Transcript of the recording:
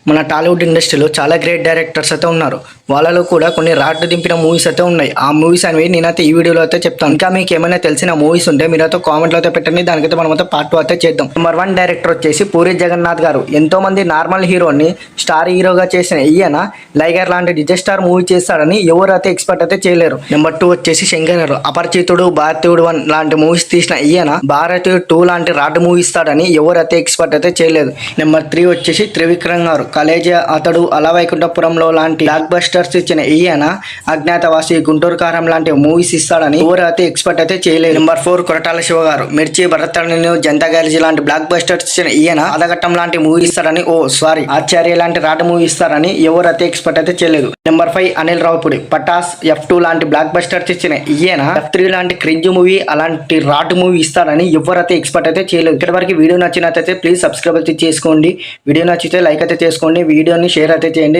మన టాలీవుడ్ ఇండస్ట్రీలో చాలా గ్రేట్ డైరెక్టర్స్ అయితే ఉన్నారు. వాళ్ళలో కూడా కొన్ని రాట్ దింపిన మూవీస్ అయితే ఉన్నాయి. ఆ మూవీస్ అనేవి నేనైతే ఈ వీడియోలో అయితే చెప్తాను. ఇంకా మీకు ఏమైనా తెలిసిన మూవీస్ ఉంటే మీరైతే కామెంట్లో అయితే పెట్టండి. దానికైతే మనమైతే పార్ట్ 2 అయితే చేద్దాం. నెంబర్ 1 డైరెక్టర్ వచ్చేసి పూరి జగన్నాథ్ గారు. ఎంతో మంది నార్మల్ హీరోని స్టార్ హీరోగా చేసిన ఈయన లైగర్ లాంటి డిజాస్టార్ మూవీ చేస్తాడని ఎవరైతే ఎక్స్పెక్ట్ అయితే చేయలేరు. నెంబర్ 2 వచ్చేసి శంకర్ గారు. అపరిచితుడు, భారతీయుడు 1 లాంటి మూవీస్ తీసిన ఈయన భారతీయుడు 2 లాంటి రాడ్ మూవీ ఇస్తాడని ఎవరైతే ఎక్స్పెక్ట్ అయితే చేయలేదు. నెంబర్ 3 వచ్చేసి త్రివిక్రమ్ గారు. కలేజ, అతడు, అల వైకుంఠపురంలో లాంటి బ్లాక్ బస్టర్స్ ఇచ్చిన ఈయన అజ్ఞాతవాసి, గుంటూరు కారం లాంటి మూవీస్ ఇస్తాడని ఎవరైతే ఎక్స్పెక్ట్ అయితే చేయలేదు. నెంబర్ 4 కొరటాల శివ గారు. మిర్చి, భరత్-అనే, జనతా గ్యారేజీ లాంటి బ్లాక్ బస్టర్స్ ఇచ్చిన ఈయన అదఘట్టం లాంటి మూవీ ఇస్తాడని ఆచార్య లాంటి రాడ్ మూవీ ఇస్తారని ఎవరైతే ఎక్స్పెక్ట్ అయితే చేయలేదు. నెంబర్ 5 అనిల్ రావుపూడి. పటాస్, F2 లాంటి బ్లాక్ బస్టర్స్ ఇచ్చిన ఈయన F3 లాంటి క్రింజ్ మూవీ, అలాంటి రాడ్ మూవీ ఇస్తారని ఎవరైతే ఎక్స్పెక్ట్ అయితే చేయలేదు. ఇక్కడ వరకు వీడియో నచ్చినట్లయితే ప్లీజ్ సబ్స్క్రైబ్ అయితే చేసుకోండి. వీడియో నచ్చితే లైక్ అయితే చేసుకోండి. వీడియోని షేర్ అయితే చేయండి.